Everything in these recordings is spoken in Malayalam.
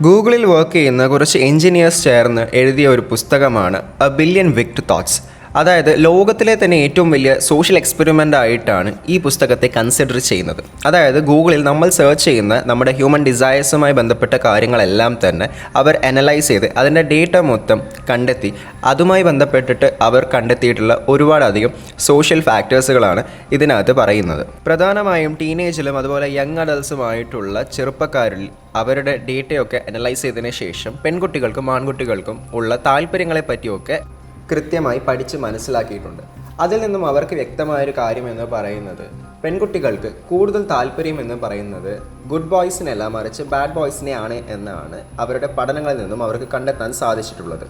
ഗൂഗിളിൽ വർക്ക് ചെയ്യുന്ന കുറച്ച് എഞ്ചിനീയേഴ്സ് ചേർന്ന് എഴുതിയ ഒരു പുസ്തകമാണ് എ ബില്യൺ വിക്ഡ് തോട്ട്സ്. അതായത് ലോകത്തിലെ തന്നെ ഏറ്റവും വലിയ സോഷ്യൽ എക്സ്പെരിമെൻ്റ് ആയിട്ടാണ് ഈ പുസ്തകത്തെ കൺസിഡർ ചെയ്യുന്നത്. അതായത് ഗൂഗിളിൽ നമ്മൾ സെർച്ച് ചെയ്യുന്ന നമ്മുടെ ഹ്യൂമൻ ഡിസയേഴ്സുമായി ബന്ധപ്പെട്ട കാര്യങ്ങളെല്ലാം തന്നെ അവർ അനലൈസ് ചെയ്ത് അതിൻ്റെ ഡേറ്റ മൊത്തം കണ്ടെത്തി അതുമായി ബന്ധപ്പെട്ടിട്ട് അവർ കണ്ടെത്തിയിട്ടുള്ള ഒരുപാടധികം സോഷ്യൽ ഫാക്ടേഴ്സുകളാണ് ഇതിനകത്ത് പറയുന്നത്. പ്രധാനമായും ടീനേജിലും അതുപോലെ യങ് അഡൽട്സുമായിട്ടുള്ള ചെറുപ്പക്കാരിൽ അവരുടെ ഡേറ്റയൊക്കെ അനലൈസ് ചെയ്തതിന് ശേഷം പെൺകുട്ടികൾക്കും ആൺകുട്ടികൾക്കും ഉള്ള താല്പര്യങ്ങളെ പറ്റിയൊക്കെ കൃത്യമായി പഠിച്ച് മനസ്സിലാക്കിയിട്ടുണ്ട്. അതിൽ നിന്നും അവർക്ക് വ്യക്തമായൊരു കാര്യം എന്ന് പറയുന്നത് പെൺകുട്ടികൾക്ക് കൂടുതൽ താല്പര്യം എന്ന് പറയുന്നത് ഗുഡ് ബോയ്സിനല്ല മറിച്ച് ബാഡ് ബോയ്സിനെയാണ് എന്നാണ് അവരുടെ പഠനങ്ങളിൽ നിന്നും അവർക്ക് കണ്ടെത്താൻ സാധിച്ചിട്ടുള്ളത്.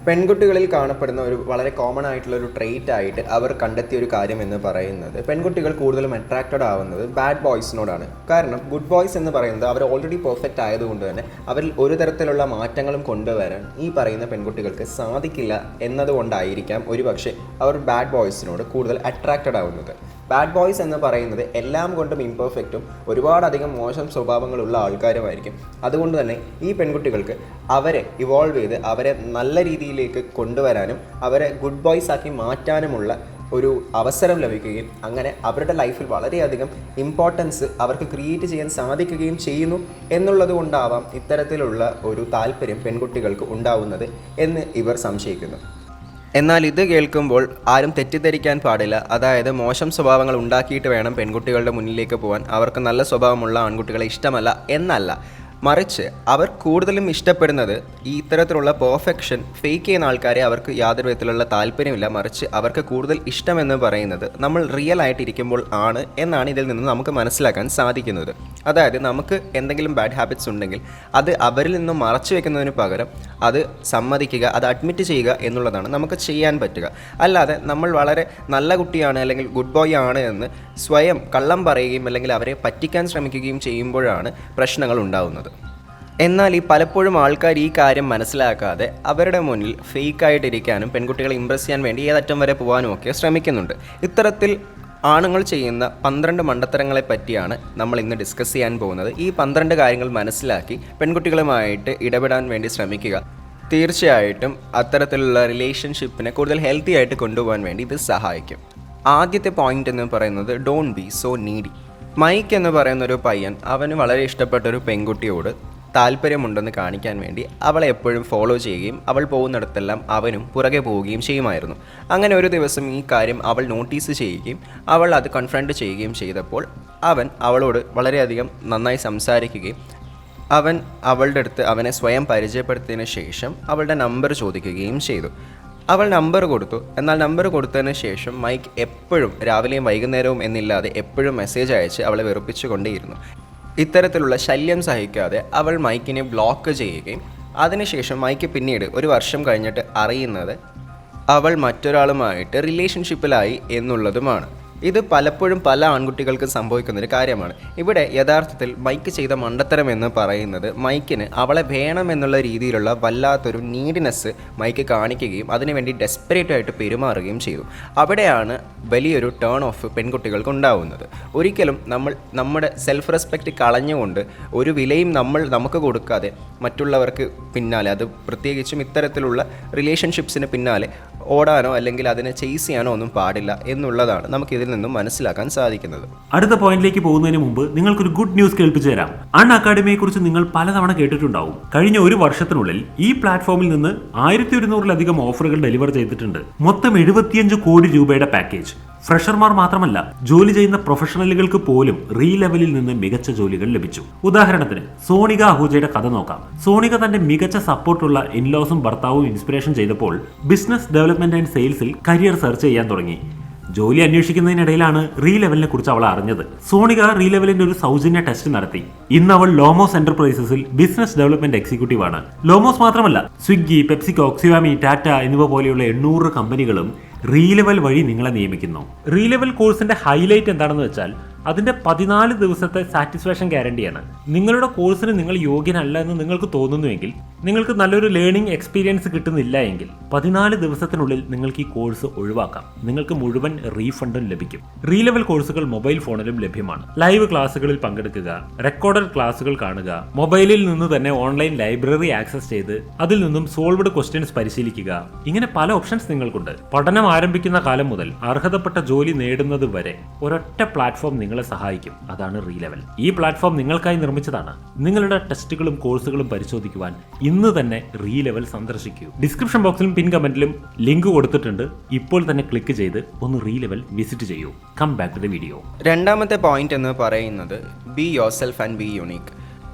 പെൺകുട്ടികളിൽ കാണപ്പെടുന്ന ഒരു വളരെ കോമൺ ആയിട്ടുള്ള ഒരു ട്രെയ്റ്റ് ആയിട്ട് അവർ കണ്ടെത്തിയ ഒരു കാര്യം എന്ന് പറയുന്നത് പെൺകുട്ടികൾ കൂടുതലും അട്രാക്റ്റഡ് ആവുന്നത് ബാഡ് ബോയ്സിനോടാണ്. കാരണം ഗുഡ് ബോയ്സ് എന്ന് പറയുന്നത് അവർ ഓൾറെഡി പെർഫെക്റ്റ് ആയതുകൊണ്ട് തന്നെ അവരിൽ ഒരു തരത്തിലുള്ള മാറ്റങ്ങളും കൊണ്ടുവരാൻ ഈ പറയുന്ന പെൺകുട്ടികൾക്ക് സാധിക്കില്ല എന്നതുകൊണ്ടായിരിക്കാം ഒരുപക്ഷെ അവർ ബാഡ് ബോയ്സിനോട് കൂടുതൽ അട്രാക്റ്റഡ് ആവുന്നത്. ബാഡ് ബോയ്സ് എന്ന് പറയുന്നത് എല്ലാം കൊണ്ടും ഇംപെർഫെക്റ്റും ഒരുപാടധികം മോശം സ്വഭാവങ്ങളുള്ള ആൾക്കാരുമായിരിക്കും. അതുകൊണ്ട് തന്നെ ഈ പെൺകുട്ടികൾക്ക് അവരെ ഇവോൾവ് ചെയ്ത് അവരെ നല്ല രീതിയിലേക്ക് കൊണ്ടുവരാനും അവരെ ഗുഡ് ബോയ്സ് ആക്കി മാറ്റാനുമുള്ള ഒരു അവസരം ലഭിക്കുകയും അങ്ങനെ അവരുടെ ലൈഫിൽ വളരെയധികം ഇമ്പോർട്ടൻസ് അവർക്ക് ക്രിയേറ്റ് ചെയ്യാൻ സാധിക്കുകയും ചെയ്യുന്നു എന്നുള്ളത് കൊണ്ടാവാം ഇത്തരത്തിലുള്ള ഒരു താല്പര്യം പെൺകുട്ടികൾക്ക് ഉണ്ടാവുന്നത് എന്ന് ഇവർ സംശയിക്കുന്നു. എന്നാൽ ഇത് കേൾക്കുമ്പോൾ ആരും തെറ്റിദ്ധരിക്കാൻ പാടില്ല. അതായത് മോശം സ്വഭാവങ്ങൾ ഉണ്ടാക്കിയിട്ട് വേണം പെൺകുട്ടികളുടെ മുന്നിലേക്ക് പോകാൻ, അവർക്ക് നല്ല സ്വഭാവമുള്ള ആൺകുട്ടികളെ ഇഷ്ടമല്ല എന്നല്ല. മറിച്ച് അവർ കൂടുതലും ഇഷ്ടപ്പെടുന്നത് ഈ ഇത്തരത്തിലുള്ള പെർഫെക്ഷൻ ഫേക്ക് ചെയ്യുന്ന ആൾക്കാരെ അവർക്ക് യാതൊരു വിധത്തിലുള്ള താല്പര്യമില്ല. മറിച്ച് അവർക്ക് കൂടുതൽ ഇഷ്ടമെന്ന് പറയുന്നത് നമ്മൾ റിയൽ ആയിട്ടിരിക്കുമ്പോൾ ആണ് എന്നാണ് ഇതിൽ നിന്ന് നമുക്ക് മനസ്സിലാക്കാൻ സാധിക്കുന്നത്. അതായത് നമുക്ക് എന്തെങ്കിലും ബാഡ് ഹാബിറ്റ്സ് ഉണ്ടെങ്കിൽ അത് അവരിൽ നിന്നും മറച്ചു വെക്കുന്നതിന് പകരം അത് സമ്മതിക്കുക, അത് അഡ്മിറ്റ് ചെയ്യുക എന്നുള്ളതാണ് നമുക്ക് ചെയ്യാൻ പറ്റുക. അല്ലാതെ നമ്മൾ വളരെ നല്ല കുട്ടിയാണ് അല്ലെങ്കിൽ ഗുഡ് ബോയ് ആണ് എന്ന് സ്വയം കള്ളം പറയുകയും അല്ലെങ്കിൽ അവരെ പറ്റിക്കാൻ ശ്രമിക്കുകയും ചെയ്യുമ്പോഴാണ് പ്രശ്നങ്ങൾ ഉണ്ടാകുന്നത്. എന്നാൽ ഈ പലപ്പോഴും ആൾക്കാർ ഈ കാര്യം മനസ്സിലാക്കാതെ അവരുടെ മുന്നിൽ ഫേക്കായിട്ടിരിക്കാനും പെൺകുട്ടികളെ ഇമ്പ്രസ് ചെയ്യാൻ വേണ്ടി ഏതറ്റം വരെ പോകാനും ഒക്കെ ശ്രമിക്കുന്നുണ്ട്. ഇത്തരത്തിൽ ആണുങ്ങൾ ചെയ്യുന്ന 12 മണ്ടത്തരങ്ങളെ പറ്റിയാണ് നമ്മൾ ഇന്ന് ഡിസ്കസ് ചെയ്യാൻ പോകുന്നത്. ഈ 12 കാര്യങ്ങൾ മനസ്സിലാക്കി പെൺകുട്ടികളുമായിട്ട് ഇടപെടാൻ വേണ്ടി ശ്രമിക്കുക. തീർച്ചയായിട്ടും അത്തരത്തിലുള്ള റിലേഷൻഷിപ്പിനെ കൂടുതൽ ഹെൽത്തി ആയിട്ട് കൊണ്ടുപോകാൻ വേണ്ടി ഇത് സഹായിക്കും. ആദ്യത്തെ പോയിന്റ് എന്ന് പറയുന്നത് don't be so needy. Mike എന്ന് പറയുന്നൊരു പയ്യൻ അവന് വളരെ ഇഷ്ടപ്പെട്ടൊരു പെൺകുട്ടിയോട് താല്പര്യമുണ്ടെന്ന് കാണിക്കാൻ വേണ്ടി അവളെ എപ്പോഴും ഫോളോ ചെയ്യുകയും അവൾ പോകുന്നിടത്തെല്ലാം അവനും പുറകെ പോവുകയും ചെയ്യുമായിരുന്നു. അങ്ങനെ ഒരു ദിവസം ഈ കാര്യം അവൾ നോട്ടീസ് ചെയ്യുകയും അവൾ അത് കൺഫ്രണ്ട് ചെയ്യുകയും ചെയ്തപ്പോൾ അവൻ അവളോട് വളരെയധികം നന്നായി സംസാരിക്കുകയും അവൻ അവളുടെ അടുത്ത് അവനെ സ്വയം പരിചയപ്പെടുത്തിയതിന് ശേഷം അവളുടെ നമ്പർ ചോദിക്കുകയും ചെയ്തു. അവൾ നമ്പർ കൊടുത്തു. എന്നാൽ നമ്പർ കൊടുത്തതിന് ശേഷം മൈക്ക് എപ്പോഴും രാവിലെയും വൈകുന്നേരവും എന്നില്ലാതെ എപ്പോഴും മെസ്സേജ് അയച്ച് അവളെ വെറുപ്പിച്ചു കൊണ്ടേയിരുന്നു. ഇത്തരത്തിലുള്ള ശല്യം സഹിക്കാതെ അവൾ മൈക്കിനെ ബ്ലോക്ക് ചെയ്യുകയും അതിനുശേഷം മൈക്ക് പിന്നീട് ഒരു വർഷം കഴിഞ്ഞിട്ട് അറിയുന്നത് അവൾ മറ്റൊരാളുമായിട്ട് റിലേഷൻഷിപ്പിലായി എന്നുള്ളതുമാണ്. ഇത് പലപ്പോഴും പല ആൺകുട്ടികൾക്കും സംഭവിക്കുന്നൊരു കാര്യമാണ്. ഇവിടെ യഥാർത്ഥത്തിൽ മൈക്ക് ചെയ്ത മണ്ടത്തരം എന്ന് പറയുന്നത് മൈക്കിന് അവളെ വേണമെന്നുള്ള രീതിയിലുള്ള വല്ലാത്തൊരു നീഡിനെസ് മൈക്ക് കാണിക്കുകയും അതിനുവേണ്ടി ഡെസ്പറേറ്റ് ആയിട്ട് പെരുമാറുകയും ചെയ്തു. അവിടെയാണ് വലിയൊരു ടേൺ ഓഫ് പെൺകുട്ടികൾക്ക് ഉണ്ടാവുന്നത്. ഒരിക്കലും നമ്മൾ നമ്മുടെ സെൽഫ് റെസ്പെക്റ്റ് കളഞ്ഞുകൊണ്ട് ഒരു വിലയും നമുക്ക് കൊടുക്കാതെ മറ്റുള്ളവർക്ക് പിന്നാലെ, അത് പ്രത്യേകിച്ചും ഇത്തരത്തിലുള്ള റിലേഷൻഷിപ്സിന് പിന്നാലെ ഓടാനോ അല്ലെങ്കിൽ അതിനെ ചേസ് ചെയ്യാനോ ഒന്നും പാടില്ല എന്നുള്ളതാണ് നമുക്കിതിൽ നിന്നും മനസ്സിലാക്കാൻ സാധിക്കുന്നത്. അടുത്ത പോയിന്റിലേക്ക് പോകുന്നതിന് മുമ്പ് നിങ്ങൾക്കൊരു ഗുഡ് ന്യൂസ് കേൾപ്പിച്ചു തരാം. അൺ അക്കാഡമിയെ കുറിച്ച് നിങ്ങൾ പലതവണ കേട്ടിട്ടുണ്ടാവും. കഴിഞ്ഞ ഒരു വർഷത്തിനുള്ളിൽ ഈ പ്ലാറ്റ്ഫോമിൽ നിന്ന് 1200-ലധികം ഓഫറുകൾ ഡെലിവർ ചെയ്തിട്ടുണ്ട്. മൊത്തം 75 കോടി രൂപയുടെ പാക്കേജ്. ഫ്രഷർമാർ മാത്രമല്ല, ജോലി ചെയ്യുന്ന പ്രൊഫഷണലുകൾക്ക് പോലും റീലെവലിൽ നിന്ന് മികച്ച ജോലികൾ ലഭിച്ചു. ഉദാഹരണത്തിന് സോണിക അഹൂജയുടെ കഥ നോക്കാം. സോണിക തന്റെ മികച്ച സപ്പോർട്ടുള്ള ഇൻലോസും ഭർത്താവും ഇൻസ്പിറേഷൻ ചെയ്തപ്പോൾ ബിസിനസ് ഡെവലപ്മെന്റ് ആൻഡ് സെയിൽസിൽ കരിയർ സെർച്ച് ചെയ്യാൻ തുടങ്ങി. ജോലി അന്വേഷിക്കുന്നതിനിടയിലാണ് റീലെവലിനെ കുറിച്ച് അവൾ അറിഞ്ഞത്. സോണിക റീലെവലിന്റെ ഒരു സൗജന്യ ടെസ്റ്റ് നടത്തി. ഇന്ന് അവൾ ലോമോസ് എന്റർപ്രൈസസിൽ ബിസിനസ് ഡെവലപ്മെന്റ് എക്സിക്യൂട്ടീവ് ആണ്. ലോമോസ് മാത്രമല്ല, സ്വിഗ്ഗി, പെപ്സിക്കോ, ക്സിവാമി, ടാറ്റ എന്നിവ പോലെയുള്ള 800 കമ്പനികളും റീലെവൽ വഴി നിങ്ങളെ നിയമിക്കുന്നു. റീലെവൽ കോഴ്സിന്റെ ഹൈലൈറ്റ് എന്താണെന്ന് വെച്ചാൽ അതിന്റെ 14 ദിവസത്തെ സാറ്റിസ്ഫാക്ഷൻ ഗ്യാരണ്ടിയാണ്. നിങ്ങളുടെ കോഴ്സിന് നിങ്ങൾ യോഗ്യനല്ല എന്ന് നിങ്ങൾക്ക് തോന്നുന്നുവെങ്കിൽ നിങ്ങൾക്ക് നല്ലൊരു ലേണിംഗ് എക്സ്പീരിയൻസ് കിട്ടുന്നില്ല എങ്കിൽ 14 ദിവസത്തിനുള്ളിൽ നിങ്ങൾക്ക് ഈ കോഴ്സ് ഒഴിവാക്കാം. നിങ്ങൾക്ക് മുഴുവൻ റീഫണ്ടും ലഭിക്കും. റീ ലെവൽ കോഴ്സുകൾ മൊബൈൽ ഫോണിലും ലഭ്യമാണ്. ലൈവ് ക്ലാസ്സുകളിൽ പങ്കെടുക്കുക, റെക്കോർഡഡ് ക്ലാസ്സുകൾ കാണുക, മൊബൈലിൽ നിന്ന് തന്നെ ഓൺലൈൻ ലൈബ്രറി ആക്സസ് ചെയ്ത് അതിൽ നിന്നും സോൾവ്ഡ് ക്വസ്റ്റ്യൻസ് പരിശീലിക്കുക. ഇങ്ങനെ പല ഓപ്ഷൻസ് നിങ്ങൾക്കുണ്ട്. പഠനം ആരംഭിക്കുന്ന കാലം മുതൽ അർഹതപ്പെട്ട ജോലി നേടുന്നത് വരെ ഒരൊറ്റ പ്ലാറ്റ്ഫോം നിങ്ങളെ സഹായിക്കും. അതാണ് റീ ലെവൽ. ഈ പ്ലാറ്റ്ഫോം നിങ്ങൾക്കായി നിർമ്മിച്ചതാണ്. നിങ്ങളുടെ ടെസ്റ്റുകളും കോഴ്സുകളും പരിശോധിക്കുവാൻ ഇന്ന് തന്നെ റീ ലെവൽ സന്ദർശിക്കൂ. ഡിസ്ക്രിപ്ഷൻ ബോക്സിലും പിൻ കമന്റിലും ലിങ്ക് കൊടുത്തിട്ടുണ്ട്. ഇപ്പോൾ തന്നെ ക്ലിക്ക് ചെയ്ത് ഒന്ന് റീ ലെവൽ വിസിറ്റ് ചെയ്യൂ. Come back to the video. രണ്ടാമത്തെ പോയിന്റ് എന്ന് പറയുന്നത് be yourself and be unique.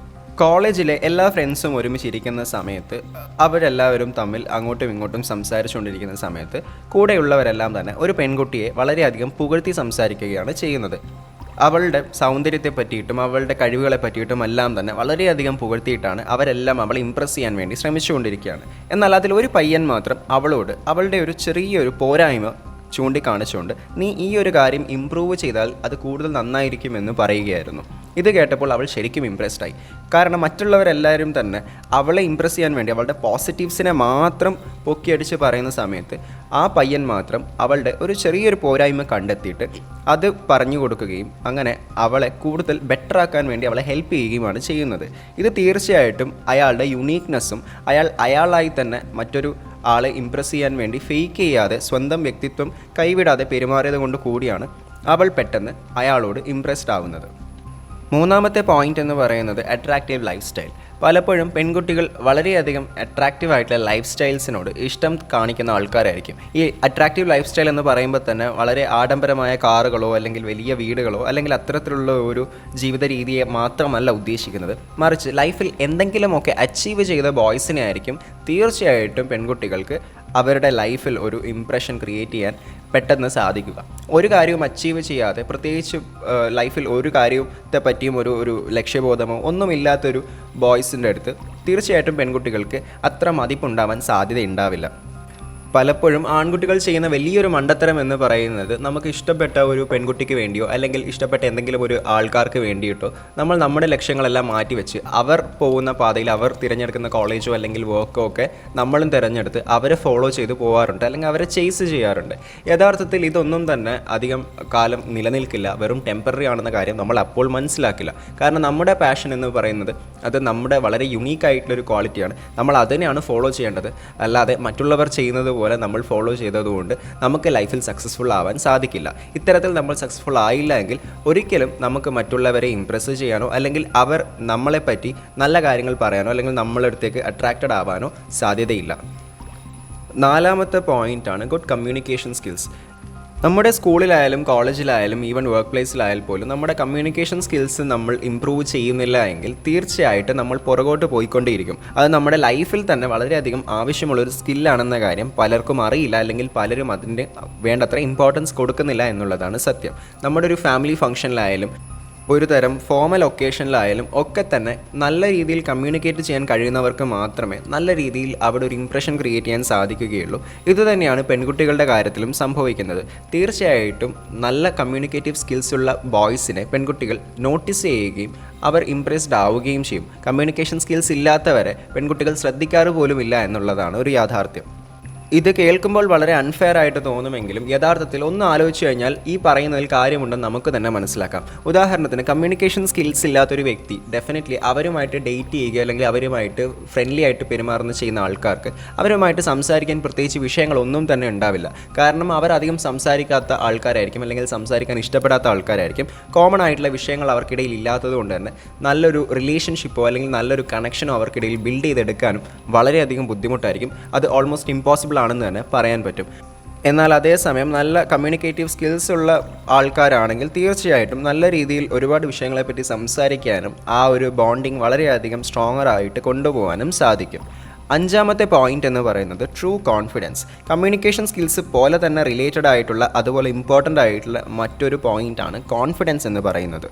കോളേജിലെ എല്ലാ ഫ്രണ്ട്സും ഒരുമിച്ചിരിക്കുന്ന സമയത്ത് അവരെല്ലാവരും തമ്മിൽ അങ്ങോട്ടും ഇങ്ങോട്ടും സംസാരിച്ചുകൊണ്ടിരിക്കുന്ന സമയത്ത് കൂടെയുള്ളവരെല്ലാം തന്നെ ഒരു പെൺകുട്ടിയെ വളരെയധികം പുകഴ്ത്തി സംസാരിക്കുകയാണ് ചെയ്യുന്നത്. അവളുടെ സൗന്ദര്യത്തെ പറ്റിയിട്ടും അവളുടെ കഴിവുകളെ പറ്റിയിട്ടും എല്ലാം തന്നെ വളരെയധികം പുകഴ്ത്തിയിട്ടാണ് അവരെല്ലാം അവളെ ഇംപ്രസ് ചെയ്യാൻ വേണ്ടി ശ്രമിച്ചുകൊണ്ടിരിക്കുകയാണ്. എന്നാൽ അതിൽ ഒരു പയ്യൻ മാത്രം അവളോട് അവളുടെ ഒരു ചെറിയൊരു പോരായ്മ ചൂണ്ടിക്കാണിച്ചുകൊണ്ട് നീ ഈ ഒരു കാര്യം ഇംപ്രൂവ് ചെയ്താൽ അത് കൂടുതൽ നന്നായിരിക്കുമെന്ന് പറയുകയായിരുന്നു. ഇത് കേട്ടപ്പോൾ അവൾ ശരിക്കും ഇംപ്രസ്ഡായി. കാരണം മറ്റുള്ളവരെല്ലാവരും തന്നെ അവളെ ഇംപ്രസ് ചെയ്യാൻ വേണ്ടി അവളുടെ പോസിറ്റീവ്സിനെ മാത്രം പൊക്കിയടിച്ച് പറയുന്ന സമയത്ത് ആ പയ്യൻ മാത്രം അവളുടെ ഒരു ചെറിയൊരു പോരായ്മ കണ്ടെത്തിയിട്ട് അത് പറഞ്ഞു കൊടുക്കുകയും അങ്ങനെ അവളെ കൂടുതൽ ബെറ്റർ ആക്കാൻ വേണ്ടി അവളെ ഹെൽപ്പ് ചെയ്യുകയുമാണ് ചെയ്യുന്നത്. ഇത് തീർച്ചയായിട്ടും അയാളുടെ യുണീക്നെസ്സും അയാളായി തന്നെ മറ്റൊരു ആളെ ഇംപ്രസ് ചെയ്യാൻ വേണ്ടി ഫേക്ക് ചെയ്യാതെ സ്വന്തം വ്യക്തിത്വം കൈവിടാതെ പെരുമാറിയത് കൊണ്ട് കൂടിയാണ് അവൾ പെട്ടെന്ന് അയാളോട് ഇംപ്രസ്ഡ് ആവുന്നത്. മൂന്നാമത്തെ പോയിന്റ് എന്ന് പറയുന്നത് അട്രാക്റ്റീവ് ലൈഫ് സ്റ്റൈൽ. പലപ്പോഴും പെൺകുട്ടികൾ വളരെയധികം അട്രാക്റ്റീവ് ആയിട്ടുള്ള ലൈഫ് സ്റ്റൈൽസിനോട് ഇഷ്ടം കാണിക്കുന്ന ആൾക്കാരായിരിക്കും. ഈ അട്രാക്റ്റീവ് ലൈഫ് സ്റ്റൈൽ എന്ന് പറയുമ്പോൾ തന്നെ വളരെ ആഡംബരമായ കാറുകളോ അല്ലെങ്കിൽ വലിയ വീടുകളോ അല്ലെങ്കിൽ അത്തരത്തിലുള്ള ഒരു ജീവിത രീതിയെ മാത്രമല്ല ഉദ്ദേശിക്കുന്നത്. മറിച്ച് ലൈഫിൽ എന്തെങ്കിലുമൊക്കെ അച്ചീവ് ചെയ്ത ബോയ്സിനെ ആയിരിക്കും തീർച്ചയായിട്ടും പെൺകുട്ടികൾക്ക് അവരുടെ ലൈഫിൽ ഒരു ഇംപ്രഷൻ ക്രിയേറ്റ് ചെയ്യാൻ പെട്ടെന്ന് സാധിക്കുക. ഒരു കാര്യവും അച്ചീവ് ചെയ്യാതെ, പ്രത്യേകിച്ച് ലൈഫിൽ ഒരു കാര്യത്തെ പറ്റിയും ഒരു ലക്ഷ്യബോധമോ ഒന്നുമില്ലാത്തൊരു ബോയ്സിൻ്റെ അടുത്ത് തീർച്ചയായിട്ടും പെൺകുട്ടികൾക്ക് അത്ര മതിപ്പുണ്ടാവാൻ സാധ്യതയുണ്ടാവില്ല. പലപ്പോഴും ആൺകുട്ടികൾ ചെയ്യുന്ന വലിയൊരു മണ്ടത്തരം എന്ന് പറയുന്നത് നമുക്ക് ഇഷ്ടപ്പെട്ട ഒരു പെൺകുട്ടിക്ക് വേണ്ടിയോ അല്ലെങ്കിൽ ഇഷ്ടപ്പെട്ട എന്തെങ്കിലും ഒരു ആൾക്കാർക്ക് വേണ്ടിയിട്ടോ നമ്മൾ നമ്മുടെ ലക്ഷ്യങ്ങളെല്ലാം മാറ്റിവെച്ച് അവർ പോകുന്ന പാതയിൽ അവർ തിരഞ്ഞെടുക്കുന്ന കോളേജോ അല്ലെങ്കിൽ വർക്കോ ഒക്കെ നമ്മളും തിരഞ്ഞെടുത്ത് അവരെ ഫോളോ ചെയ്ത് പോകാറുണ്ട് അല്ലെങ്കിൽ അവരെ ചേസ് ചെയ്യാറുണ്ട്. യഥാർത്ഥത്തിൽ ഇതൊന്നും തന്നെ അധികം കാലം നിലനിൽക്കില്ല, വെറും ടെമ്പററി ആണെന്ന കാര്യം നമ്മൾ അപ്പോൾ മനസ്സിലാക്കില്ല. കാരണം നമ്മുടെ പാഷൻ എന്ന് പറയുന്നത് അത് നമ്മുടെ വളരെ യുണീക്കായിട്ടുള്ളൊരു ക്വാളിറ്റിയാണ്. നമ്മൾ അതിനെയാണ് ഫോളോ ചെയ്യേണ്ടത്. അല്ലാതെ മറ്റുള്ളവർ ചെയ്യുന്നത് പോലെ നമ്മൾ ഫോളോ ചെയ്തതുകൊണ്ട് നമുക്ക് ലൈഫിൽ സക്സസ്ഫുൾ ആവാൻ സാധിക്കില്ല. ഇത്തരത്തിൽ നമ്മൾ സക്സസ്ഫുൾ ആയില്ല എങ്കിൽ ഒരിക്കലും നമുക്ക് മറ്റുള്ളവരെ ഇംപ്രസ് ചെയ്യാനോ അല്ലെങ്കിൽ അവർ നമ്മളെപ്പറ്റി നല്ല കാര്യങ്ങൾ പറയാനോ അല്ലെങ്കിൽ നമ്മളുടെ അടുത്തേക്ക് അട്രാക്റ്റഡ് ആവാനോ സാധ്യതയില്ല. നാലാമത്തെ പോയിൻ്റാണ് ഗുഡ് കമ്മ്യൂണിക്കേഷൻ സ്കിൽസ്. നമ്മുടെ സ്കൂളിലായാലും കോളേജിലായാലും ഈവൻ വർക്ക് പ്ലേസിലായാൽ പോലും നമ്മുടെ കമ്മ്യൂണിക്കേഷൻ സ്കിൽസ് നമ്മൾ ഇംപ്രൂവ് ചെയ്യുന്നില്ല എങ്കിൽ തീർച്ചയായിട്ടും നമ്മൾ പുറകോട്ട് പോയിക്കൊണ്ടേയിരിക്കും. അത് നമ്മുടെ ലൈഫിൽ തന്നെ വളരെയധികം ആവശ്യമുള്ളൊരു സ്കില്ലാണെന്ന കാര്യം പലർക്കും അറിയില്ല, അല്ലെങ്കിൽ പലരും അതിൻ്റെ വേണ്ടത്ര ഇമ്പോർട്ടൻസ് കൊടുക്കുന്നില്ല എന്നുള്ളതാണ് സത്യം. നമ്മുടെ ഒരു ഫാമിലി ഫംഗ്ഷനിലായാലും ഒരു തരം ഫോമൽ ഒക്കേഷനിലായാലും ഒക്കെ തന്നെ നല്ല രീതിയിൽ കമ്മ്യൂണിക്കേറ്റ് ചെയ്യാൻ കഴിയുന്നവർക്ക് മാത്രമേ നല്ല രീതിയിൽ അവിടെ ഒരു ഇംപ്രഷൻ ക്രിയേറ്റ് ചെയ്യാൻ സാധിക്കുകയുള്ളൂ. ഇതുതന്നെയാണ് പെൺകുട്ടികളുടെ കാര്യത്തിലും സംഭവിക്കുന്നത്. തീർച്ചയായിട്ടും നല്ല കമ്മ്യൂണിക്കേറ്റീവ് സ്കിൽസ് ഉള്ള ബോയ്സിനെ പെൺകുട്ടികൾ നോട്ടീസ് ചെയ്യുകയും അവർ ഇംപ്രസ്ഡ് ആവുകയും ചെയ്യും. കമ്മ്യൂണിക്കേഷൻ സ്കിൽസ് ഇല്ലാത്തവരെ പെൺകുട്ടികൾ ശ്രദ്ധിക്കാറ് പോലുമില്ല എന്നുള്ളതാണ് ഒരു യാഥാർത്ഥ്യം. ഇത് കേൾക്കുമ്പോൾ വളരെ അൺഫെയർ ആയിട്ട് തോന്നുമെങ്കിലും യഥാർത്ഥത്തിൽ ഒന്ന് ആലോചിച്ച് കഴിഞ്ഞാൽ ഈ പറയുന്നതിൽ കാര്യമുണ്ടെന്ന് നമുക്ക് തന്നെ മനസ്സിലാക്കാം. ഉദാഹരണത്തിന് കമ്മ്യൂണിക്കേഷൻ സ്കിൽസ് ഇല്ലാത്തൊരു വ്യക്തി ഡെഫിനറ്റ്ലി അവരുമായിട്ട് ഡേറ്റ് ചെയ്യുക അല്ലെങ്കിൽ അവരുമായിട്ട് ഫ്രണ്ട്ലി ആയിട്ട് പെരുമാറുന്ന ചെയ്യുന്ന ആൾക്കാർക്ക് അവരുമായിട്ട് സംസാരിക്കാൻ പ്രത്യേകിച്ച് വിഷയങ്ങളൊന്നും തന്നെ ഉണ്ടാവില്ല. കാരണം അവരധികം സംസാരിക്കാത്ത ആൾക്കാരായിരിക്കും അല്ലെങ്കിൽ സംസാരിക്കാൻ ഇഷ്ടപ്പെടാത്ത ആൾക്കാരായിരിക്കും. കോമൺ ആയിട്ടുള്ള വിഷയങ്ങൾ അവർക്കിടയിൽ ഇല്ലാത്തത് കൊണ്ട് തന്നെ നല്ലൊരു റിലേഷൻഷിപ്പോ അല്ലെങ്കിൽ നല്ലൊരു കണക്ഷനോ അവർക്കിടയിൽ ബിൽഡ് ചെയ്തെടുക്കാനും വളരെയധികം ബുദ്ധിമുട്ടായിരിക്കും. അത് ഓൾമോസ്റ്റ് ഇമ്പോസിബിൾ ആണെന്ന് തന്നെ പറയാൻ പറ്റും. എന്നാൽ അതേസമയം നല്ല കമ്മ്യൂണിക്കേറ്റീവ് സ്കിൽസ് ഉള്ള ആൾക്കാരാണെങ്കിൽ തീർച്ചയായിട്ടും നല്ല രീതിയിൽ ഒരുപാട് വിഷയങ്ങളെപ്പറ്റി സംസാരിക്കാനും ആ ഒരു ബോണ്ടിങ് വളരെയധികം സ്ട്രോങ്ങർ ആയിട്ട് കൊണ്ടുപോകാനും സാധിക്കും. അഞ്ചാമത്തെ പോയിന്റ് എന്ന് പറയുന്നത് ട്രൂ കോൺഫിഡൻസ്. കമ്മ്യൂണിക്കേഷൻ സ്കിൽസ് പോലെ തന്നെ റിലേറ്റഡ് ആയിട്ടുള്ള അതുപോലെ ഇമ്പോർട്ടൻ്റ് ആയിട്ടുള്ള മറ്റൊരു പോയിൻ്റാണ് കോൺഫിഡൻസ് എന്ന് പറയുന്നത്.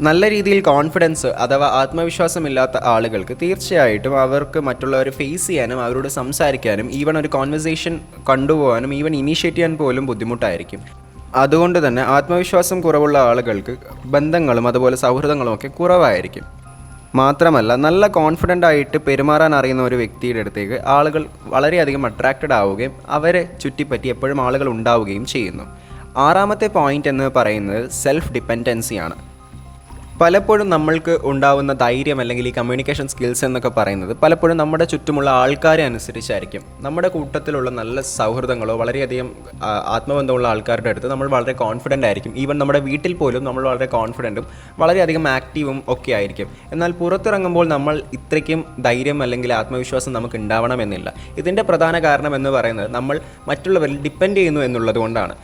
നല്ല രീതിയിൽ കോൺഫിഡൻസ് അഥവാ ആത്മവിശ്വാസമില്ലാത്ത ആളുകൾക്ക് തീർച്ചയായിട്ടും അവർക്ക് മറ്റുള്ളവരെ ഫേസ് ചെയ്യാനും അവരോട് സംസാരിക്കാനും ഈവൻ ഒരു കോൺവെർസേഷൻ കൊണ്ടുപോകാനും ഈവൻ ഇനീഷ്യേറ്റ് ചെയ്യാൻ പോലും ബുദ്ധിമുട്ടായിരിക്കും. അതുകൊണ്ട് തന്നെ ആത്മവിശ്വാസം കുറവുള്ള ആളുകൾക്ക് ബന്ധങ്ങളും അതുപോലെ സൗഹൃദങ്ങളും ഒക്കെ കുറവായിരിക്കും. മാത്രമല്ല നല്ല കോൺഫിഡൻ്റ് ആയിട്ട് പെരുമാറാൻ അറിയുന്ന ഒരു വ്യക്തിയുടെ അടുത്തേക്ക് ആളുകൾ വളരെയധികം അട്രാക്റ്റഡ് ആവുകയും അവരെ ചുറ്റിപ്പറ്റി എപ്പോഴും ആളുകൾ ഉണ്ടാവുകയും ചെയ്യുന്നു. 6ാമത്തെ പോയിൻ്റ് എന്ന് പറയുന്നത് സെൽഫ് ഡിപ്പെൻഡൻസിയാണ്. പലപ്പോഴും നമ്മൾക്ക് ഉണ്ടാവുന്ന ധൈര്യം അല്ലെങ്കിൽ ഈ കമ്മ്യൂണിക്കേഷൻ സ്കിൽസ് എന്നൊക്കെ പറയുന്നത് പലപ്പോഴും നമ്മുടെ ചുറ്റുമുള്ള ആൾക്കാരെ അനുസരിച്ചായിരിക്കും. നമ്മുടെ കൂട്ടത്തിലുള്ള നല്ല സൗഹൃദങ്ങളോ വളരെയധികം ആത്മബന്ധമുള്ള ആൾക്കാരുടെ അടുത്ത് നമ്മൾ വളരെ കോൺഫിഡൻ്റ് ആയിരിക്കും. ഈവൻ നമ്മുടെ വീട്ടിൽ പോലും നമ്മൾ വളരെ കോൺഫിഡൻറ്റും വളരെയധികം ആക്റ്റീവും ഒക്കെ ആയിരിക്കും. എന്നാൽ പുറത്തിറങ്ങുമ്പോൾ നമ്മൾ ഇത്രയ്ക്കും ധൈര്യം അല്ലെങ്കിൽ ആത്മവിശ്വാസം നമുക്ക് ഉണ്ടാവണമെന്നില്ല. ഇതിൻ്റെ പ്രധാന കാരണം എന്ന് പറയുന്നത് നമ്മൾ മറ്റുള്ളവരിൽ ഡിപ്പെൻഡ് ചെയ്യുന്നു എന്നുള്ളത് കൊണ്ടാണ്.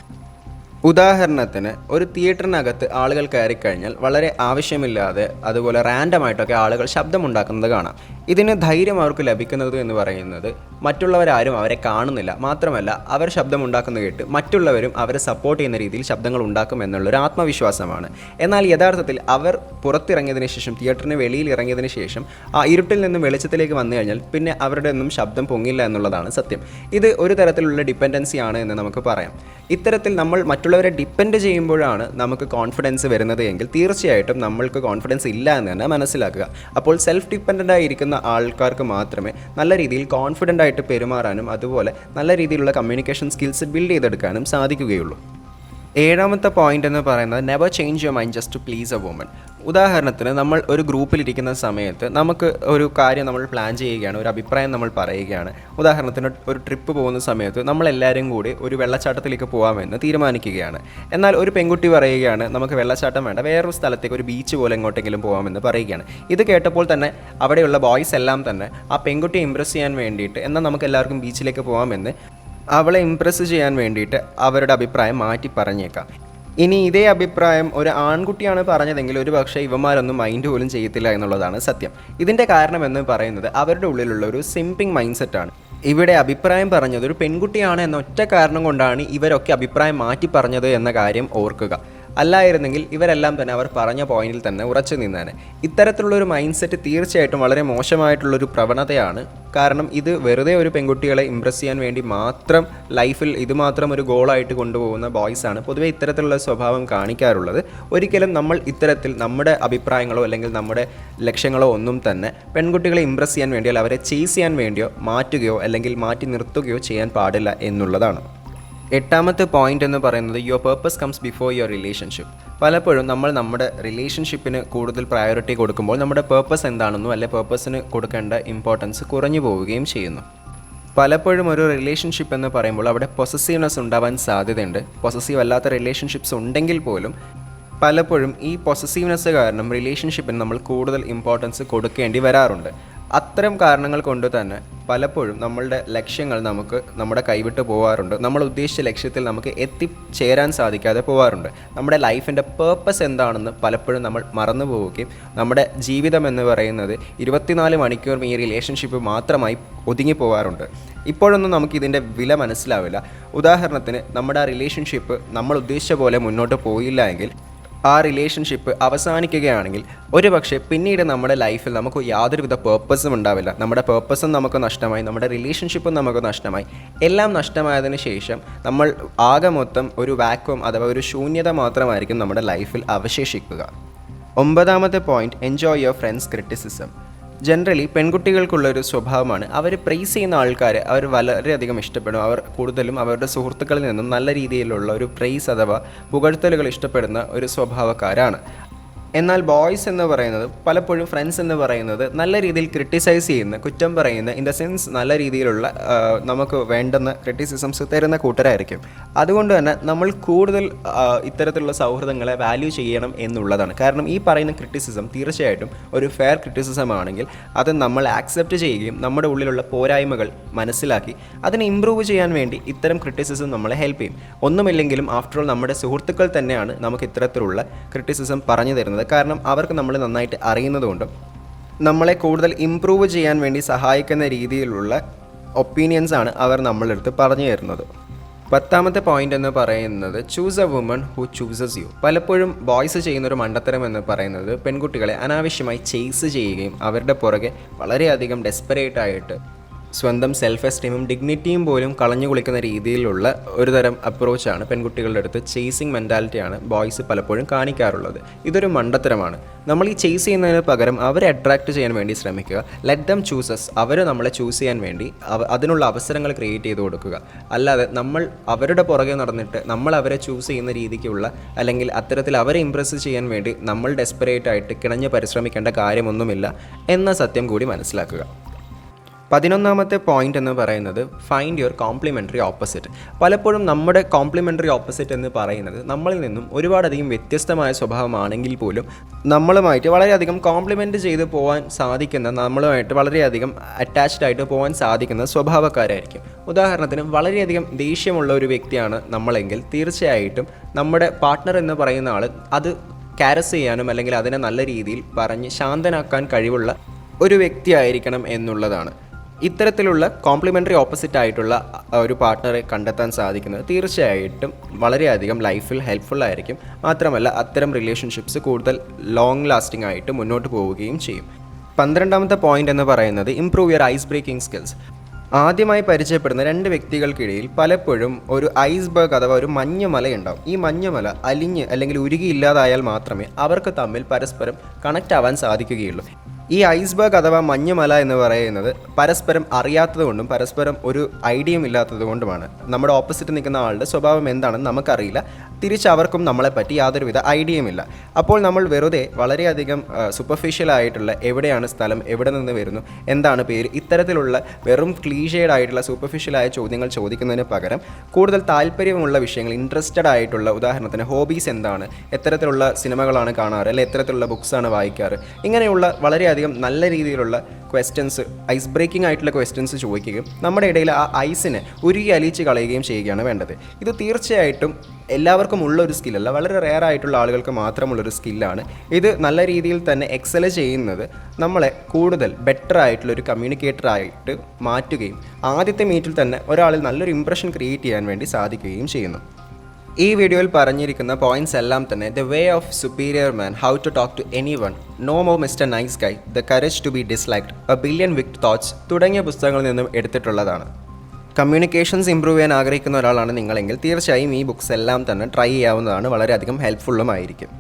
ഉദാഹരണത്തിന് ഒരു തിയേറ്ററിനകത്ത് ആളുകൾ കയറിക്കഴിഞ്ഞാൽ വളരെ ആവശ്യമില്ലാതെ അതുപോലെ റാൻഡമായിട്ടൊക്കെ ആളുകൾ ശബ്ദമുണ്ടാക്കുന്നത് കാണാം. ഇതിന് ധൈര്യം അവർക്ക് ലഭിക്കുന്നത് എന്ന് പറയുന്നത് മറ്റുള്ളവരാരും അവരെ കാണുന്നില്ല, മാത്രമല്ല അവർ ശബ്ദമുണ്ടാക്കുന്നത് കേട്ട് മറ്റുള്ളവരും അവരെ സപ്പോർട്ട് ചെയ്യുന്ന രീതിയിൽ ശബ്ദങ്ങൾ ഉണ്ടാക്കും എന്നുള്ളൊരു ആത്മവിശ്വാസമാണ്. എന്നാൽ യഥാർത്ഥത്തിൽ അവർ പുറത്തിറങ്ങിയതിന് ശേഷം, തിയേറ്ററിന് വെളിയിൽ ഇറങ്ങിയതിന് ശേഷം ആ ഇരുട്ടിൽ നിന്നും വെളിച്ചത്തിലേക്ക് വന്നു കഴിഞ്ഞാൽ പിന്നെ അവരുടെ ഒന്നും ശബ്ദം പൊങ്ങില്ല എന്നുള്ളതാണ് സത്യം. ഇത് ഒരു തരത്തിലുള്ള ഡിപ്പെൻഡൻസി ആണ് എന്ന് നമുക്ക് പറയാം. ഇത്തരത്തിൽ നമ്മൾ മറ്റുള്ളവരെ ഡിപ്പെൻഡ് ചെയ്യുമ്പോഴാണ് നമുക്ക് കോൺഫിഡൻസ് വരുന്നത് എങ്കിൽ തീർച്ചയായിട്ടും നമ്മൾക്ക് കോൺഫിഡൻസ് ഇല്ല എന്ന് തന്നെ മനസ്സിലാക്കുക. അപ്പോൾ സെൽഫ് ഡിപ്പെൻഡൻ്റ് ആയിരിക്കുന്ന ആൾക്കാർക്ക് മാത്രമേ നല്ല രീതിയിൽ കോൺഫിഡൻ്റ് ആയിട്ട് പെരുമാറാനും അതുപോലെ നല്ല രീതിയിലുള്ള കമ്മ്യൂണിക്കേഷൻ സ്കിൽസ് ബിൽഡ് ചെയ്തെടുക്കാനും സാധിക്കുകയുള്ളൂ. 7ാമത്തെ പോയിൻ്റ് എന്ന് പറയുന്നത് never change your mind just to please a woman. ഉദാഹരണത്തിന് നമ്മൾ ഒരു ഗ്രൂപ്പിലിരിക്കുന്ന സമയത്ത് നമുക്ക് ഒരു കാര്യം നമ്മൾ പ്ലാൻ ചെയ്യുകയാണ്, ഒരു അഭിപ്രായം നമ്മൾ പറയുകയാണ്. ഉദാഹരണത്തിന് ഒരു ട്രിപ്പ് പോകുന്ന സമയത്ത് നമ്മളെല്ലാവരും കൂടി ഒരു വെള്ളച്ചാട്ടത്തിലേക്ക് പോകാമെന്ന് തീരുമാനിക്കുകയാണ്. എന്നാൽ ഒരു പെൺകുട്ടി പറയുകയാണ് നമുക്ക് വെള്ളച്ചാട്ടം വേണ്ട, വേറൊരു സ്ഥലത്തേക്ക് ഒരു ബീച്ച് പോലെ എങ്ങോട്ടെങ്കിലും പോകാമെന്ന് പറയുകയാണ്. ഇത് കേട്ടപ്പോൾ തന്നെ അവിടെയുള്ള ബോയ്സ് എല്ലാം തന്നെ ആ പെൺകുട്ടിയെ ഇംപ്രസ് ചെയ്യാൻ വേണ്ടിയിട്ട് എന്നാൽ നമുക്ക് എല്ലാവർക്കും ബീച്ചിലേക്ക് പോകാമെന്ന് അവളെ ഇംപ്രസ് ചെയ്യാൻ വേണ്ടിയിട്ട് അവരുടെ അഭിപ്രായം മാറ്റി പറഞ്ഞേക്കാം. ഇനി ഇതേ അഭിപ്രായം ഒരു ആൺകുട്ടിയാണ് പറഞ്ഞതെങ്കിൽ ഒരു പക്ഷേ ഇവന്മാരൊന്നും മൈൻഡ് പോലും ചെയ്യത്തില്ല എന്നുള്ളതാണ് സത്യം. ഇതിൻ്റെ കാരണം എന്ന് പറയുന്നത് അവരുടെ ഉള്ളിലുള്ള ഒരു സിമ്പിങ് മൈൻഡ് സെറ്റാണ്. ഇവിടെ അഭിപ്രായം പറഞ്ഞത് ഒരു പെൺകുട്ടിയാണ് എന്ന ഒറ്റ കാരണം കൊണ്ടാണ് ഇവരൊക്കെ അഭിപ്രായം മാറ്റി പറഞ്ഞത് എന്ന കാര്യം ഓർക്കുക. അല്ലായിരുന്നെങ്കിൽ ഇവരെല്ലാം തന്നെ അവർ പറഞ്ഞ പോയിന്റിൽ തന്നെ ഉറച്ചു നിന്നേനെ. ഇത്തരത്തിലുള്ളൊരു മൈൻഡ് സെറ്റ് തീർച്ചയായിട്ടും വളരെ മോശമായിട്ടുള്ളൊരു പ്രവണതയാണ്. കാരണം ഇത് വെറുതെ ഒരു പെൺകുട്ടികളെ ഇംപ്രസ് ചെയ്യാൻ വേണ്ടി മാത്രം ലൈഫിൽ ഇത് മാത്രം ഒരു ഗോളായിട്ട് കൊണ്ടുപോകുന്ന ബോയ്സാണ് പൊതുവെ ഇത്തരത്തിലുള്ള സ്വഭാവം കാണിക്കാറുള്ളത്. ഒരിക്കലും നമ്മൾ ഇത്തരത്തിൽ നമ്മുടെ അഭിപ്രായങ്ങളോ അല്ലെങ്കിൽ നമ്മുടെ ലക്ഷ്യങ്ങളോ ഒന്നും തന്നെ പെൺകുട്ടികളെ ഇംപ്രസ് ചെയ്യാൻ വേണ്ടിയോ അവരെ ചേസ് ചെയ്യാൻ വേണ്ടിയോ മാറ്റുകയോ അല്ലെങ്കിൽ മാറ്റി നിർത്തുകയോ ചെയ്യാൻ പാടില്ല എന്നുള്ളതാണ്. 8ാമത്തെ പോയിൻ്റ് എന്ന് പറയുന്നത് your purpose comes before your relationship. പലപ്പോഴും നമ്മൾ നമ്മുടെ റിലേഷൻഷിപ്പിന് കൂടുതൽ പ്രയോറിറ്റി കൊടുക്കുമ്പോൾ നമ്മുടെ പേർപ്പസ് എന്താണെന്നോ അല്ലെ പേർപ്പസിന് കൊടുക്കേണ്ട ഇമ്പോർട്ടൻസ് കുറഞ്ഞു പോവുകയും ചെയ്യുന്നു. പലപ്പോഴും ഒരു റിലേഷൻഷിപ്പ് എന്ന് പറയുമ്പോൾ അവിടെ പൊസസീവ്നെസ് ഉണ്ടാവാൻ സാധ്യതയുണ്ട്. പൊസസീവ് അല്ലാത്ത റിലേഷൻഷിപ്സ് ഉണ്ടെങ്കിൽ പോലും പലപ്പോഴും ഈ പൊസസീവ്നെസ് കാരണം റിലേഷൻഷിപ്പിന് നമ്മൾ കൂടുതൽ ഇമ്പോർട്ടൻസ് കൊടുക്കേണ്ടി വരാറുണ്ട്. അത്തരം കാരണങ്ങൾ കൊണ്ട് തന്നെ പലപ്പോഴും നമ്മളുടെ ലക്ഷ്യങ്ങൾ നമ്മുടെ കൈവിട്ട് പോകാറുണ്ട്. നമ്മൾ ഉദ്ദേശിച്ച ലക്ഷ്യത്തിൽ നമുക്ക് എത്തിച്ചേരാൻ സാധിക്കാതെ പോകാറുണ്ട്. നമ്മുടെ ലൈഫിൻ്റെ പേർപ്പസ് എന്താണെന്ന് പലപ്പോഴും നമ്മൾ മറന്നു പോവുകയും നമ്മുടെ ജീവിതം എന്ന് പറയുന്നത് 24 മണിക്കൂറും ഈ റിലേഷൻഷിപ്പ് മാത്രമായി ഒതുങ്ങി പോകാറുണ്ട്. ഇപ്പോഴൊന്നും നമുക്കിതിൻ്റെ വില മനസ്സിലാവില്ല. ഉദാഹരണത്തിന് നമ്മുടെ ആ റിലേഷൻഷിപ്പ് നമ്മൾ ഉദ്ദേശിച്ച പോലെ മുന്നോട്ട് പോയില്ല എങ്കിൽ ആ റിലേഷൻഷിപ്പ് അവസാനിക്കുകയാണെങ്കിൽ ഒരു പക്ഷേ പിന്നീട് നമ്മുടെ ലൈഫിൽ നമുക്ക് യാതൊരുവിധ പേർപ്പസും ഉണ്ടാവില്ല. നമ്മുടെ പേർപ്പസും നമുക്ക് നഷ്ടമായി, നമ്മുടെ റിലേഷൻഷിപ്പും നമുക്ക് നഷ്ടമായി. എല്ലാം നഷ്ടമായതിനു ശേഷം നമ്മൾ ആകെ മൊത്തം ഒരു വാക്വം അഥവാ ഒരു ശൂന്യത മാത്രമായിരിക്കും നമ്മുടെ ലൈഫിൽ അവശേഷിക്കുക. 9ാമത്തെ point enjoy your friends criticism. Generally പെൺകുട്ടികൾക്കുള്ളൊരു സ്വഭാവമാണ് അവർ പ്രൈസ് ചെയ്യുന്ന ആൾക്കാരെ അവർ വളരെയധികം ഇഷ്ടപ്പെടും. അവർ കൂടുതലും അവരുടെ സുഹൃത്തുക്കളിൽ നിന്നും നല്ല രീതിയിലുള്ള ഒരു പ്രൈസ് അഥവാ പുകഴ്ത്തലുകൾ ഇഷ്ടപ്പെടുന്ന ഒരു സ്വഭാവക്കാരാണ്. എന്നാൽ ബോയ്സ് എന്ന് പറയുന്നത് പലപ്പോഴും ഫ്രണ്ട്സ് എന്ന് പറയുന്നത് നല്ല രീതിയിൽ ക്രിട്ടിസൈസ് ചെയ്യുന്ന, കുറ്റം പറയുന്ന, ഇൻ ദ സെൻസ് നല്ല രീതിയിലുള്ള നമുക്ക് വേണ്ടുന്ന ക്രിറ്റിസിസംസ് തരുന്ന കൂട്ടരായിരിക്കും. അതുകൊണ്ട് തന്നെ നമ്മൾ കൂടുതൽ ഇത്തരത്തിലുള്ള സൗഹൃദങ്ങളെ വാല്യൂ ചെയ്യണം എന്നുള്ളതാണ്. കാരണം ഈ പറയുന്ന ക്രിറ്റിസിസം തീർച്ചയായിട്ടും ഒരു ഫെയർ ക്രിറ്റിസിസം ആണെങ്കിൽ അത് നമ്മൾ ആക്സെപ്റ്റ് ചെയ്യുകയും നമ്മുടെ ഉള്ളിലുള്ള പോരായ്മകൾ മനസ്സിലാക്കി അതിനെ ഇമ്പ്രൂവ് ചെയ്യാൻ വേണ്ടി ഇത്തരം ക്രിറ്റിസിസം നമ്മളെ ഹെൽപ്പ് ചെയ്യും. ഒന്നുമില്ലെങ്കിലും ആഫ്റ്റർ ഓൾ നമ്മുടെ സുഹൃത്തുക്കൾ തന്നെയാണ് നമുക്ക് ഇത്തരത്തിലുള്ള ക്രിറ്റിസിസം പറഞ്ഞു തരുന്നത്. കാരണം അവർക്ക് നമ്മളെ നന്നായിട്ട് അറിയുന്നതുകൊണ്ടും നമ്മളെ കൂടുതൽ ഇംപ്രൂവ് ചെയ്യാൻ വേണ്ടി സഹായിക്കുന്ന രീതിയിലുള്ള ഒപ്പീനിയൻസ് ആണ് അവർ നമ്മളുടെ അടുത്ത് പറഞ്ഞു തരുന്നത്. 10ാമത്തെ പോയിന്റ് എന്ന് പറയുന്നത് choose a woman who chooses you. പലപ്പോഴും ബോയ്സ് ചെയ്യുന്നൊരു മണ്ടത്തരം എന്ന് പറയുന്നത് പെൺകുട്ടികളെ അനാവശ്യമായി ചേസ് ചെയ്യുകയും അവരുടെ പുറകെ വളരെയധികം ഡെസ്പറേറ്റ് ആയിട്ട് സ്വന്തം സെൽഫ് എസ്റ്റീമും ഡിഗ്നിറ്റിയും പോലും കളഞ്ഞു കുളിക്കുന്ന രീതിയിലുള്ള ഒരു തരം അപ്രോച്ചാണ് പെൺകുട്ടികളുടെ അടുത്ത്. ചേസിങ് മെൻറ്റാലിറ്റിയാണ് ബോയ്സ് പലപ്പോഴും കാണിക്കാറുള്ളത്. ഇതൊരു മണ്ടത്തരമാണ്. നമ്മൾ ഈ ചേസ് ചെയ്യുന്നതിന് പകരം അവരെ അട്രാക്റ്റ് ചെയ്യാൻ വേണ്ടി ശ്രമിക്കുക. Let them chooses. അവർ നമ്മളെ ചൂസ് ചെയ്യാൻ വേണ്ടി അതിനുള്ള അവസരങ്ങൾ ക്രിയേറ്റ് ചെയ്ത് കൊടുക്കുക. അല്ലാതെ നമ്മൾ അവരുടെ പുറകെ നടന്നിട്ട് നമ്മൾ അവരെ ചൂസ് ചെയ്യുന്ന രീതിക്കുള്ള അല്ലെങ്കിൽ അത്തരത്തിൽ അവരെ ഇംപ്രസ് ചെയ്യാൻ വേണ്ടി നമ്മൾ ഡെസ്പറേറ്റ് ആയിട്ട് കിണഞ്ഞ് പരിശ്രമിക്കേണ്ട കാര്യമൊന്നുമില്ല എന്ന സത്യം കൂടി മനസ്സിലാക്കുക. 11ാമത്തെ പോയിന്റ് എന്ന് പറയുന്നത് ഫൈൻഡ് യുവർ കോംപ്ലിമെൻ്ററി ഓപ്പോസിറ്റ്. പലപ്പോഴും നമ്മുടെ കോംപ്ലിമെൻ്ററി ഓപ്പോസിറ്റ് എന്ന് പറയുന്നത് നമ്മളിൽ നിന്നും ഒരുപാടധികം വ്യത്യസ്തമായ സ്വഭാവമാണെങ്കിൽ പോലും നമ്മളുമായിട്ട് വളരെയധികം കോംപ്ലിമെൻറ്റ് ചെയ്ത് പോകാൻ സാധിക്കുന്ന, നമ്മളുമായിട്ട് വളരെയധികം അറ്റാച്ച്ഡ് ആയിട്ട് പോകാൻ സാധിക്കുന്ന സ്വഭാവക്കാരായിരിക്കും. ഉദാഹരണത്തിന് വളരെയധികം ദേഷ്യമുള്ള ഒരു വ്യക്തിയാണ് നമ്മളെങ്കിൽ തീർച്ചയായിട്ടും നമ്മുടെ പാർട്ട്ണർ എന്ന് പറയുന്ന ആൾ അത് കാരസ് ചെയ്യാനും അല്ലെങ്കിൽ അതിനെ നല്ല രീതിയിൽ പറഞ്ഞ് ശാന്തനാക്കാൻ കഴിവുള്ള ഒരു വ്യക്തിയായിരിക്കണം എന്നുള്ളതാണ്. ഇത്തരത്തിലുള്ള കോംപ്ലിമെൻ്ററി ഓപ്പോസിറ്റ് ആയിട്ടുള്ള ഒരു പാർട്ട്ണറെ കണ്ടെത്താൻ സാധിക്കുന്നത് തീർച്ചയായിട്ടും വളരെയധികം ലൈഫിൽ ഹെൽപ്ഫുൾ ആയിരിക്കും. മാത്രമല്ല അത്തരം റിലേഷൻഷിപ്സ് കൂടുതൽ ലോങ് ലാസ്റ്റിംഗ് ആയിട്ട് മുന്നോട്ട് പോവുകയും ചെയ്യും. 12ാമത്തെ പോയിന്റ് എന്ന് പറയുന്നത് improve your ice breaking skills. ആദ്യമായി പരിചയപ്പെടുന്ന രണ്ട് വ്യക്തികൾക്കിടയിൽ പലപ്പോഴും ഒരു ഐസ്ബർഗ് അഥവാ ഒരു മഞ്ഞുമല ഉണ്ടാവും. ഈ മഞ്ഞുമല അലിഞ്ഞ് അല്ലെങ്കിൽ ഉരുകിയില്ലാതായാൽ മാത്രമേ അവർക്ക് തമ്മിൽ പരസ്പരം കണക്റ്റ് ആവാൻ സാധിക്കുകയുള്ളൂ. ഈ ഐസ്ബർഗ് അഥവാ മഞ്ഞുമല എന്ന് പറയുന്നത് പരസ്പരം അറിയാത്തതുകൊണ്ടും പരസ്പരം ഒരു ഐഡിയയും ഇല്ലാത്തത് കൊണ്ടുമാണ്. നമ്മുടെ ഓപ്പോസിറ്റ് നിൽക്കുന്ന ആളുടെ സ്വഭാവം എന്താണെന്ന് നമുക്കറിയില്ല, തിരിച്ചവർക്കും നമ്മളെപ്പറ്റി യാതൊരുവിധ ഐഡിയയും ഇല്ല. അപ്പോൾ നമ്മൾ വെറുതെ വളരെയധികം സൂപ്പർഫിഷ്യലായിട്ടുള്ള എവിടെയാണ് സ്ഥലം, എവിടെ നിന്ന് വരുന്നു, എന്താണ് പേര്, ഇത്തരത്തിലുള്ള വെറും ക്ലീഷേഡ് ആയിട്ടുള്ള സൂപ്പർഫിഷ്യലായ ചോദ്യങ്ങൾ ചോദിക്കുന്നതിന് പകരം കൂടുതൽ താല്പര്യമുള്ള വിഷയങ്ങൾ, ഇൻട്രസ്റ്റഡ് ആയിട്ടുള്ള, ഉദാഹരണത്തിന് ഹോബീസ് എന്താണ്, എത്തരത്തിലുള്ള സിനിമകളാണ് കാണാറ്, അല്ലെങ്കിൽ എത്തരത്തിലുള്ള ബുക്സാണ് വായിക്കാറ്, ഇങ്ങനെയുള്ള വളരെയധികം നല്ല രീതിയിലുള്ള ക്വസ്റ്റ്യൻസ്, ഐസ് ബ്രേക്കിംഗ് ആയിട്ടുള്ള ക്വസ്റ്റ്യൻസ് ചോദിക്കുകയും നമ്മുടെ ഇടയിൽ ആ ഐസിനെ ഉരുകി അലിച്ച് കളയുകയും ചെയ്യുകയാണ് വേണ്ടത്. ഇത് തീർച്ചയായിട്ടും എല്ലാവർക്കും ഉള്ളൊരു സ്കില്ലല്ല, വളരെ റെയർ ആയിട്ടുള്ള ആളുകൾക്ക് മാത്രമുള്ളൊരു സ്കില്ലാണ്. ഇത് നല്ല രീതിയിൽ തന്നെ എക്സൽ ചെയ്യുന്നത് നമ്മളെ കൂടുതൽ ബെറ്റർ ആയിട്ടുള്ളൊരു കമ്മ്യൂണിക്കേറ്ററായിട്ട് മാറ്റുകയും ആദ്യത്തെ മീറ്റിൽ തന്നെ ഒരാളിൽ നല്ലൊരു ഇംപ്രഷൻ ക്രിയേറ്റ് ചെയ്യാൻ വേണ്ടി സാധിക്കുകയും ചെയ്യുന്നു. ഈ വീഡിയോയിൽ പറഞ്ഞിരിക്കുന്ന പോയിന്റ്സ് എല്ലാം തന്നെ the way of superior man, how to talk to anyone, no more mister nice guy, the courage to be disliked, a billion wicked thoughts തുടങ്ങിയ പുസ്തകങ്ങളിൽ നിന്നും എടുത്തിട്ടുള്ളതാണ്. കമ്മ്യൂണിക്കേഷൻസ് ഇംപ്രൂവ് ചെയ്യാൻ ആഗ്രഹിക്കുന്ന ഒരാളാണ് നിങ്ങളെങ്കിൽ തീർച്ചയായും ഈ ബുക്സ് എല്ലാം തന്നെ ട്രൈ ചെയ്യാവുന്നതാണ്. വളരെയധികം ഹെൽപ്ഫുള്ളും ആയിരിക്കും.